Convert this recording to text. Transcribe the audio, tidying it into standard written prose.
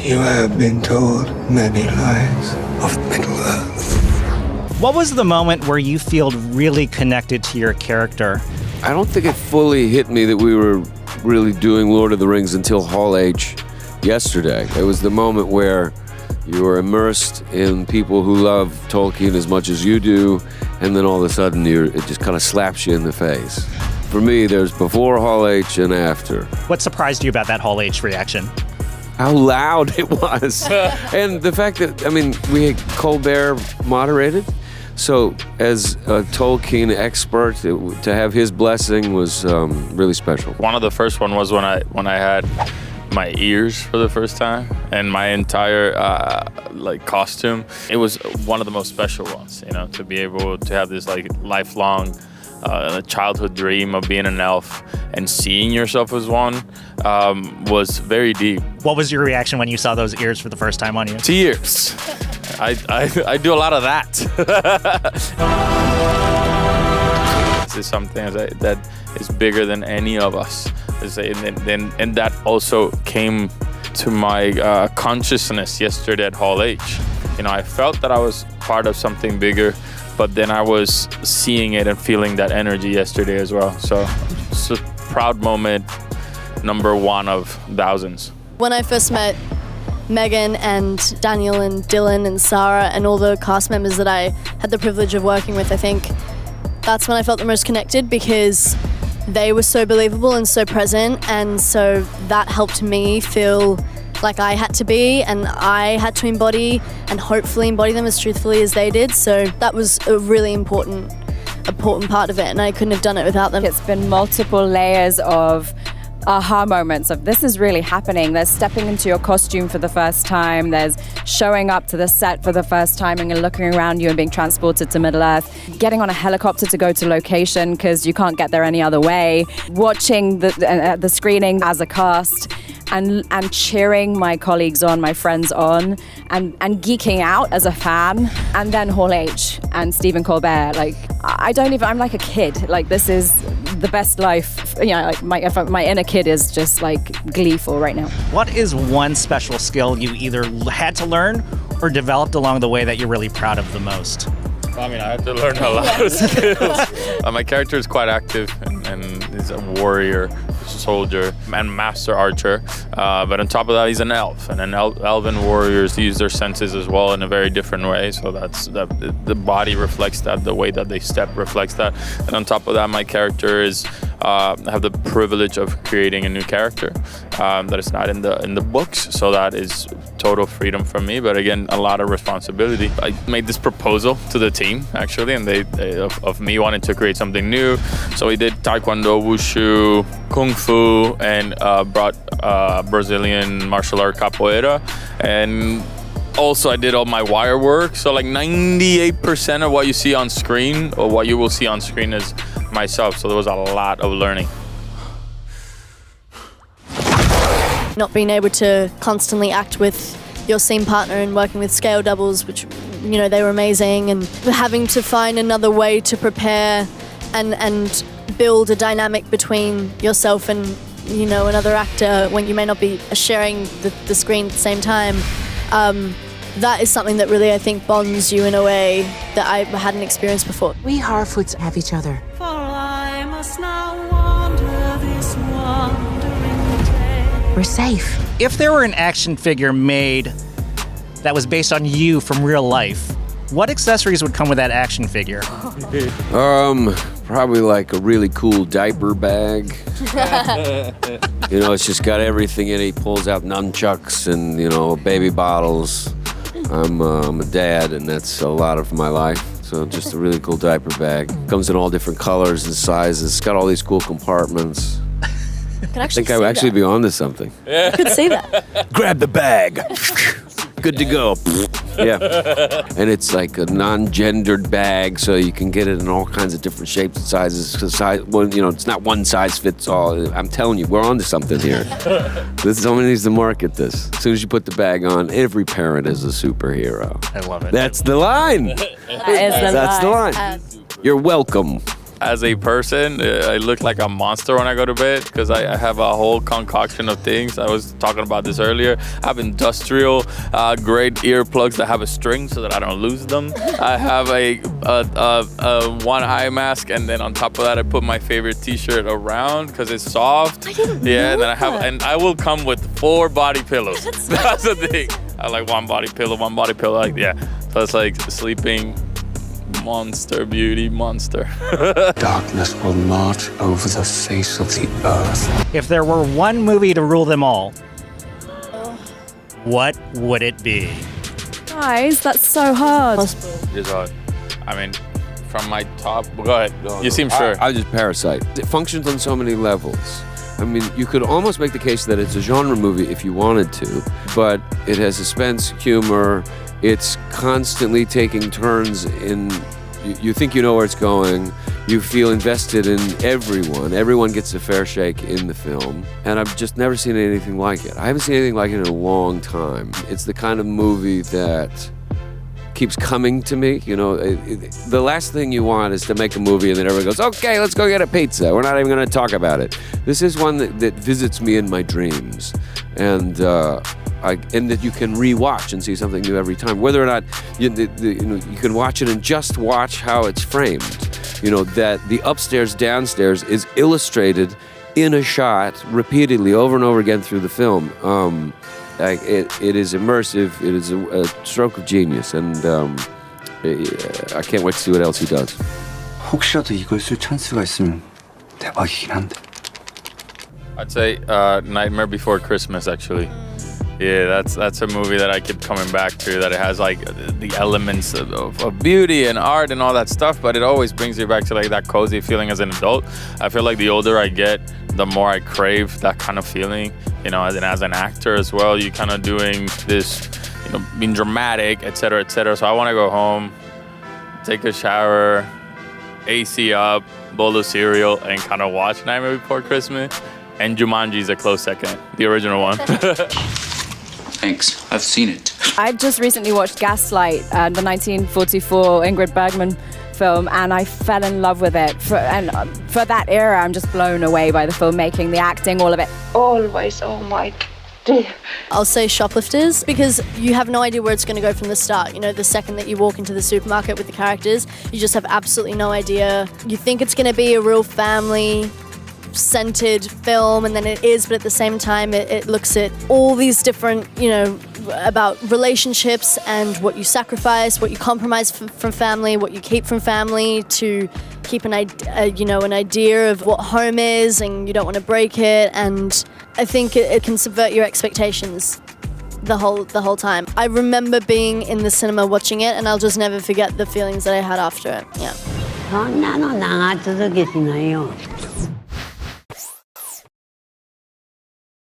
You have been told many lies of Middle-earth. What was the moment where you feel really connected to your character? I don't think it fully hit me that we were really doing Lord of the Rings until Hall H yesterday. It was the moment where you were immersed in people who love Tolkien as much as you do, and then all of a sudden it just kind of slaps you in the face. For me, there's before Hall H and after. What surprised you about that Hall H reaction? How loud it was. And the fact that, we had Colbert moderated. So as a Tolkien expert, to have his blessing was really special. One of the first one was when I had my ears for the first time and my entire costume. It was one of the most special ones, to be able to have this lifelong childhood dream of being an elf and seeing yourself as one was very deep. What was your reaction when you saw those ears for the first time on you? Tears. I do a lot of that. This is something that is bigger than any of us. And that also came to my consciousness yesterday at Hall H. I felt that I was part of something bigger, but then I was seeing it and feeling that energy yesterday as well. So it's a proud moment, number one of thousands. When I first met Megan and Daniel and Dylan and Sarah and all the cast members that I had the privilege of working with, I think that's when I felt the most connected, because they were so believable and so present, and so that helped me feel like I had to be, and I had to embody and hopefully embody them as truthfully as they did. So that was a really important part of it, and I couldn't have done it without them. It's been multiple layers of aha moments of this is really happening. There's stepping into your costume for the first time. There's showing up to the set for the first time and looking around you and being transported to Middle-earth. Getting on a helicopter to go to location because you can't get there any other way. Watching the screening as a cast and cheering my colleagues on, my friends on, and geeking out as a fan. And then Hall H and Stephen Colbert. I'm like a kid. This is the best life. My inner kid is just gleeful right now. What is one special skill you either had to learn or developed along the way that you're really proud of the most? I had to learn a lot of skills. My character is quite active and he's a warrior, soldier, and master archer. But on top of that, he's an elf. And elven warriors use their senses as well in a very different way. So the body reflects that, the way that they step reflects that. And on top of that, my character is have the privilege of creating a new character that is not in the books. So that is total freedom for me, but again, a lot of responsibility. I made this proposal to the team actually, and they of me wanting to create something new. So we did Taekwondo, Wushu, Kung Fu, and brought Brazilian martial art capoeira, and also I did all my wire work. So 98% of what you see on screen, or what you will see on screen, is myself. So there was a lot of learning. Not being able to constantly act with your scene partner and working with scale doubles, which, they were amazing, and having to find another way to prepare and build a dynamic between yourself and, another actor when you may not be sharing the screen at the same time. That is something that really, I think, bonds you in a way that I hadn't experienced before. We Harfoots have each other. For I must now wander this wandering day. We're safe. If there were an action figure made that was based on you from real life, what accessories would come with that action figure? Probably a really cool diaper bag. It's just got everything in it. He pulls out nunchucks and, baby bottles. I'm a dad, and that's a lot of my life. So just a really cool diaper bag. Comes in all different colors and sizes. It's got all these cool compartments. I think I would actually be onto something. I could see that. Grab the bag. Good to go. Yeah. And it's a non-gendered bag, so you can get it in all kinds of different shapes and sizes. It's not one size fits all. I'm telling you, we're onto something here. Someone needs to market this. As soon as you put the bag on, every parent is a superhero. I love it. That's the line. That's the line. You're welcome. as a person, I look like a monster when I go to bed because I have a whole concoction of things. I was talking about this earlier. I have industrial grade earplugs that have a string so that I don't lose them. I have a one eye mask, and then on top of that, I put my favorite T-shirt around because it's soft. I didn't know and then that. I will come with 4 body pillows. That's the thing. I like one body pillow. Like, yeah. So it's like sleeping monster, beauty monster. Darkness will march over the face of the earth. If there were one movie to rule them all, what would it be? Guys, that's so hard. It is hard. I mean, from my top. Go ahead. You seem sure. I just Parasite. It functions on so many levels. I mean, you could almost make the case that it's a genre movie if you wanted to, but it has suspense, humor. It's constantly taking turns in. You think you know where it's going. You feel invested in everyone. Everyone gets a fair shake in the film. And I've just never seen anything like it. I haven't seen anything like it in a long time. It's the kind of movie that keeps coming to me. You know, the last thing you want is to make a movie and then everyone goes, okay, let's go get a pizza. We're not even going to talk about it. This is one that visits me in my dreams. And that you can rewatch and see something new every time. Whether or not you can watch it and just watch how it's framed. You know, that the upstairs, downstairs is illustrated in a shot repeatedly over and over again through the film. It is immersive. It is a stroke of genius, and I can't wait to see what else he does. 혹시라도 이걸 쓸 찬스가 있으면 대박이긴 한데. I'd say Nightmare Before Christmas, actually. Yeah, that's a movie that I keep coming back to, that it has like the elements of beauty and art and all that stuff, but it always brings you back to like that cozy feeling as an adult. I feel like the older I get, the more I crave that kind of feeling, you know, as an actor as well. You kind of doing this, you know, being dramatic, etc., etc. So I want to go home, take a shower, AC up, bowl of cereal, and kind of watch Nightmare Before Christmas. And Jumanji's a close second, the original one. Thanks, I've seen it. I just recently watched Gaslight, the 1944 Ingrid Bergman film, and I fell in love with it. For that era, I'm just blown away by the filmmaking, the acting, all of it. Always, oh my dear. I'll say Shoplifters, because you have no idea where it's going to go from the start. You know, the second that you walk into the supermarket with the characters, you just have absolutely no idea. You think it's going to be a real family-centered film, and then it is, but at the same time it looks at all these different, you know, about relationships and what you sacrifice, what you compromise from family, what you keep from family to keep an idea of what home is, and you don't want to break it. And I think it can subvert your expectations the whole time. I remember being in the cinema watching it, and I'll just never forget the feelings that I had after it. Yeah.